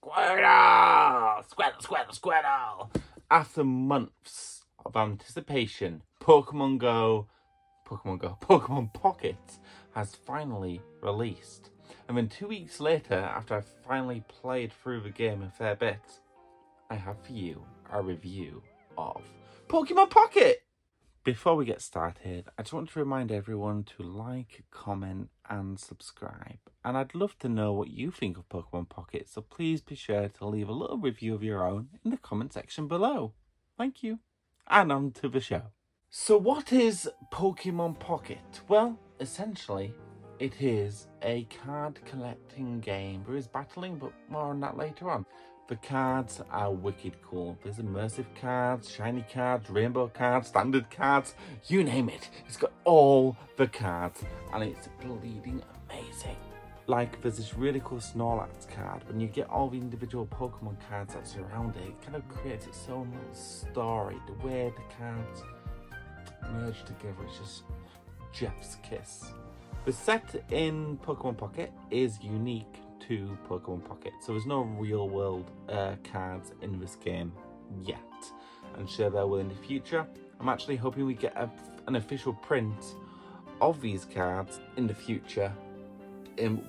Squirtle! Squirtle, Squirtle! After months of anticipation, Pokemon Pocket has finally released. And then 2 weeks later, after I've finally played through the game a fair bit, I have for you a review of Pokemon Pocket! Before we get started, I just want to remind everyone to like, comment and subscribe. And I'd love to know what you think of Pokemon Pocket, so please be sure to leave a little review of your own in the comment section below. Thank you. And on to the show. So what is Pokemon Pocket? Well, essentially, it is a card collecting game. There is battling, but more on that later on. The cards are wicked cool. There's immersive cards, shiny cards, rainbow cards, standard cards, you name it. It's got all the cards and it's bleeding amazing. Like there's this really cool Snorlax card. When you get all the individual Pokemon cards that surround it, it kind of creates its own little story. The way the cards merge together, it's just Jeff's kiss. The set in Pokemon Pocket is unique to Pokemon Pocket, so there's no real world cards in this game yet. I'm sure there will in the future. I'm actually hoping we get an official print of these cards in the future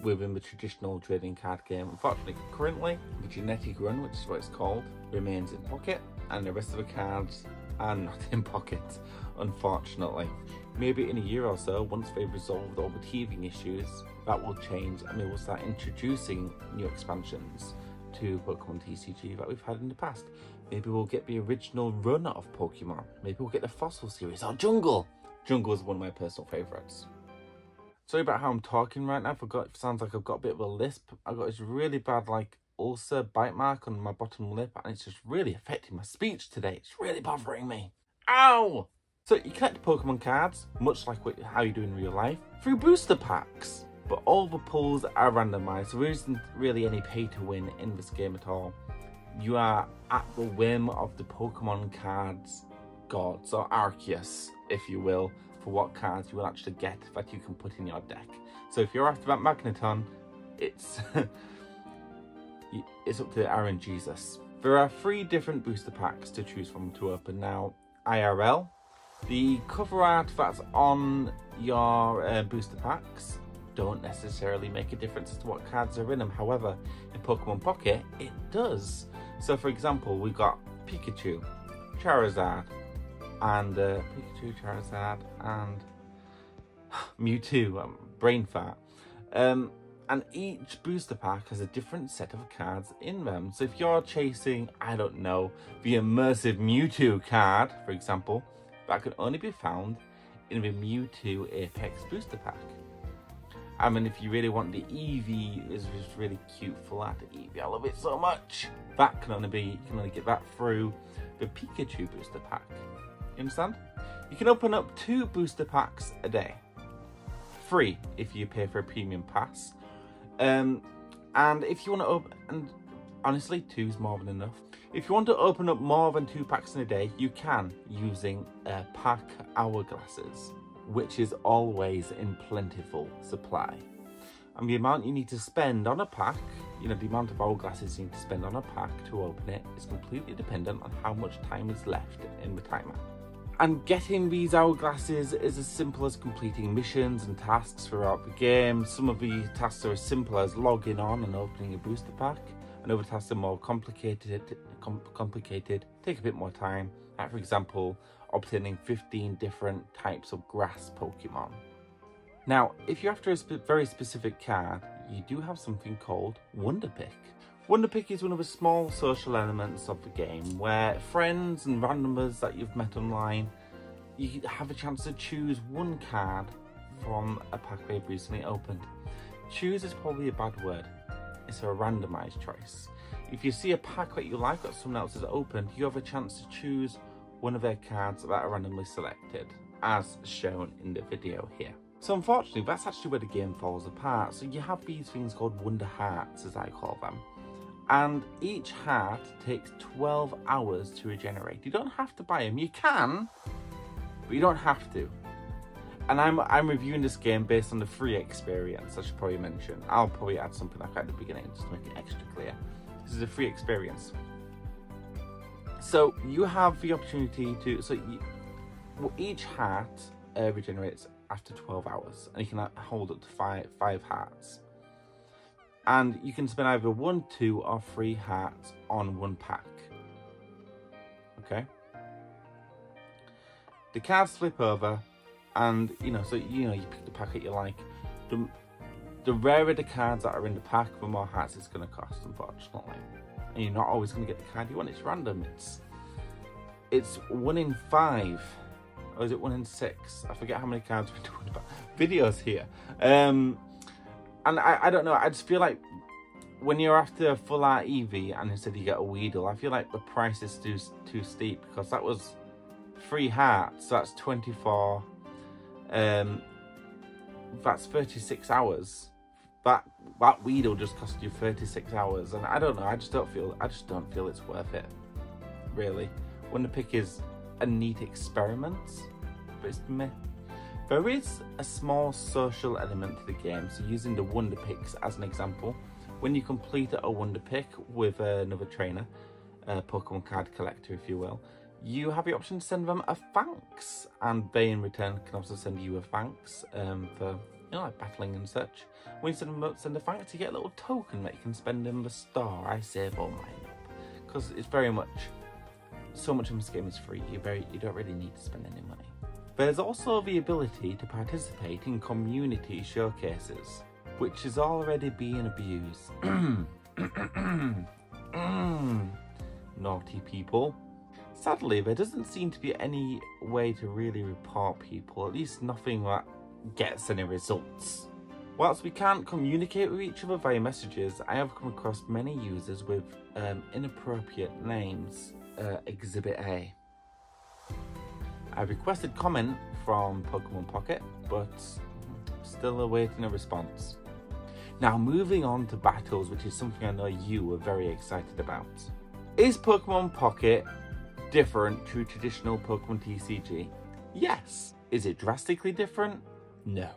within the traditional trading card game. Unfortunately, currently the genetic run, which is what it's called, remains in Pocket, and the rest of the cards are not in Pocket, unfortunately. Maybe in a year or so, once they've resolved all the teething issues, that will change and we will start introducing new expansions to Pokemon TCG that we've had in the past. Maybe we'll get the original run of Pokemon. Maybe we'll get the Fossil series or Jungle. Jungle is one of my personal favourites. Sorry about how I'm talking right now. It sounds like I've got a bit of a lisp. I've got this really bad ulcer bite mark on my bottom lip and it's just really affecting my speech today. It's really bothering me. Ow! So you collect Pokemon cards, much like how you do in real life, through booster packs. But all the pulls are randomised, so there isn't really any pay to win in this game at all. You are at the whim of the Pokemon cards gods, or Arceus, if you will, for what cards you will actually get that you can put in your deck. So if you're after that Magneton, it's it's up to Aaron Jesus. There are 3 different booster packs to choose from to open now. IRL, the cover art that's on your booster packs don't necessarily make a difference as to what cards are in them. However, in Pokemon Pocket, it does. So for example, we've got Pikachu, Charizard, and Mewtwo, brain fart. And each booster pack has a different set of cards in them. So if you're chasing, I don't know, the immersive Mewtwo card, for example, that can only be found in the Mewtwo Apex booster pack. I mean, if you really want the Eevee, is just really cute flat Eevee, I love it so much. That can only you can only get that through the Pikachu booster pack. You understand? You can open up 2 booster packs a day. Free if you pay for a premium pass. And if you want to open, and honestly 2 is more than enough. If you want to open up more than 2 packs in a day, you can, using pack hourglasses, which is always in plentiful supply. And the amount you need to spend on a pack, the amount of hourglasses you need to spend on a pack to open it, is completely dependent on how much time is left in the timer. And getting these hourglasses is as simple as completing missions and tasks throughout the game. Some of the tasks are as simple as logging on and opening a booster pack, and other tasks are more complicated, take a bit more time. Like for example, obtaining 15 different types of grass Pokemon. Now, if you're after a very specific card, you do have something called Wonder Pick. Wonder Pick is one of the small social elements of the game where friends and randomers that you've met online, you have a chance to choose one card from a pack they've recently opened. Choose is probably a bad word. It's a randomized choice. If you see a pack that you like that someone else has opened, you have a chance to choose one of their cards that are randomly selected, as shown in the video here. So unfortunately, that's actually where the game falls apart. So you have these things called Wonder Hearts, as I call them. And each heart takes 12 hours to regenerate. You don't have to buy them. You can, but you don't have to. And I'm reviewing this game based on the free experience, I should probably mention. I'll probably add something like that at the beginning just to make it extra clear. This is a free experience. So you have the opportunity to, each heart regenerates after 12 hours, and you can hold up to five hearts. And you can spend either 1, 2, or 3 hearts on one pack. Okay? The cards flip over, and you pick the pack that you like. The rarer the cards that are in the pack, the more hearts it's going to cost, unfortunately. And you're not always going to get the card you want. It's random. It's 1 in 5. Or is it 1 in 6? I forget how many cards we're talking about. Videos here. And I don't know. I just feel like when you're after a full art Eevee and instead you get a Weedle, I feel like the price is too steep, because that was 3 hearts. So that's 24. That's 36 hours. That Weedle just cost you 36 hours, and I don't know. I just don't feel it's worth it, really. When the pick is a neat experiment, but it's meh. There is a small social element to the game. So using the Wonder Picks as an example, when you complete a Wonder Pick with another trainer, a Pokemon card collector, if you will, you have the option to send them a thanks, and they in return can also send you a thanks for like battling and such. When you send a thanks, you get a little token that you can spend in the store. I save all mine up because it's so much of this game is free. You don't really need to spend any money. There's also the ability to participate in community showcases, which is already being abused. Naughty people. Sadly, there doesn't seem to be any way to really report people, at least nothing that gets any results. Whilst we can't communicate with each other via messages, I have come across many users with inappropriate names. Exhibit A. I requested comment from Pokemon Pocket, but still awaiting a response. Now moving on to battles, which is something I know you are very excited about. Is Pokemon Pocket different to traditional Pokemon TCG? Yes. Is it drastically different? No.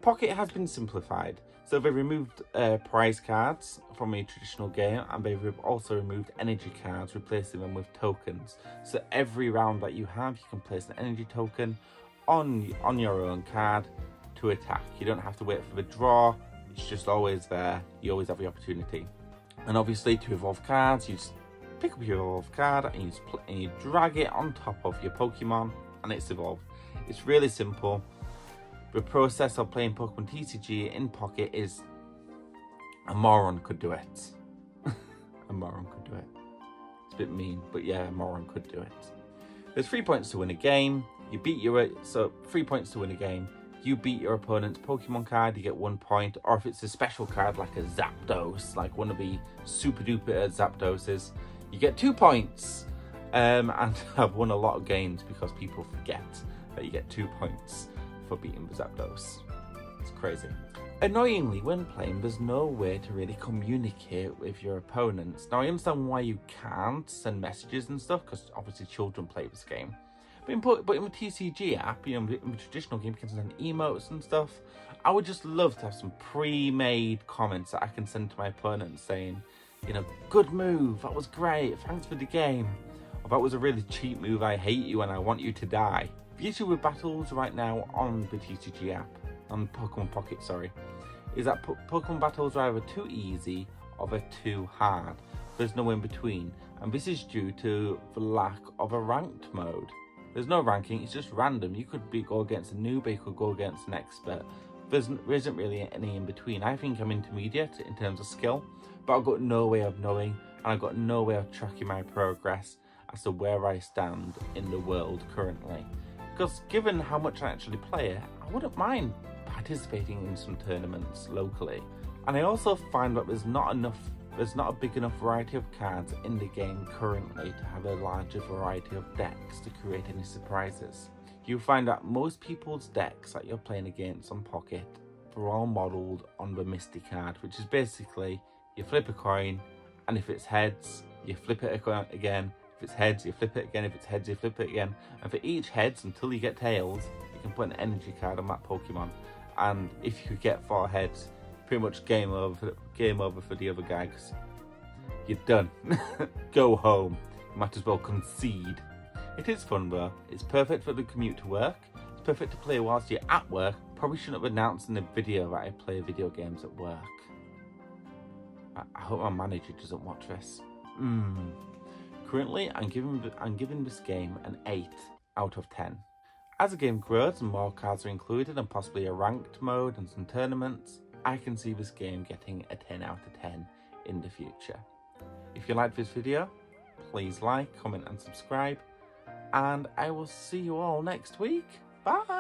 Pocket has been simplified. So they've removed prize cards from a traditional game, and they've also removed energy cards, replacing them with tokens. So every round that you have, you can place an energy token on your own card to attack. You don't have to wait for the draw. It's just always there. You always have the opportunity. And obviously, to evolve cards, you just pick up your evolved card and you drag it on top of your Pokemon, and it's evolved. It's really simple. The process of playing Pokemon TCG in Pocket is... a moron could do it. A moron could do it. It's a bit mean, but yeah, a moron could do it. There's 3 points to win a game. 3 points to win a game. You beat your opponent's Pokemon card, you get 1 point. Or if it's a special card like a Zapdos, like one of the super duper Zapdoses, you get 2 points. And I've won a lot of games because people forget that you get 2 points for beating the Zapdos. It's crazy. Annoyingly, when playing, there's no way to really communicate with your opponents. Now, I understand why you can't send messages and stuff, because obviously children play this game. But in the TCG app, in the traditional game, you can send emotes and stuff. I would just love to have some pre-made comments that I can send to my opponent saying, good move, that was great, thanks for the game. Or that was a really cheap move, I hate you and I want you to die. The issue with battles right now on the TCG app, on Pokemon Pocket, sorry, is that Pokemon battles are either too easy or they're too hard. There's no in between, and this is due to the lack of a ranked mode. There's no ranking, it's just random. You could go against a noob, you could go against an expert. There isn't really any in between. I think I'm intermediate in terms of skill, but I've got no way of knowing, and I've got no way of tracking my progress as to where I stand in the world currently. Because given how much I actually play it, I wouldn't mind participating in some tournaments locally. And I also find that there's not a big enough variety of cards in the game currently to have a larger variety of decks to create any surprises. You'll find that most people's decks that you're playing against on Pocket are all modelled on the Misty card, which is basically you flip a coin, and if it's heads, you flip it again. If it's heads, you flip it again. If it's heads, you flip it again. And for each heads, until you get tails, you can put an energy card on that Pokemon. And if you get 4 heads, pretty much game over for the other guy, because you're done. Go home. You might as well concede. It is fun though. It's perfect for the commute to work. It's perfect to play whilst you're at work. Probably shouldn't have announced in the video that I play video games at work. I hope my manager doesn't watch this. Currently, I'm giving this game an 8 out of 10. As the game grows and more cards are included and possibly a ranked mode and some tournaments, I can see this game getting a 10 out of 10 in the future. If you liked this video, please like, comment and subscribe, and I will see you all next week. Bye!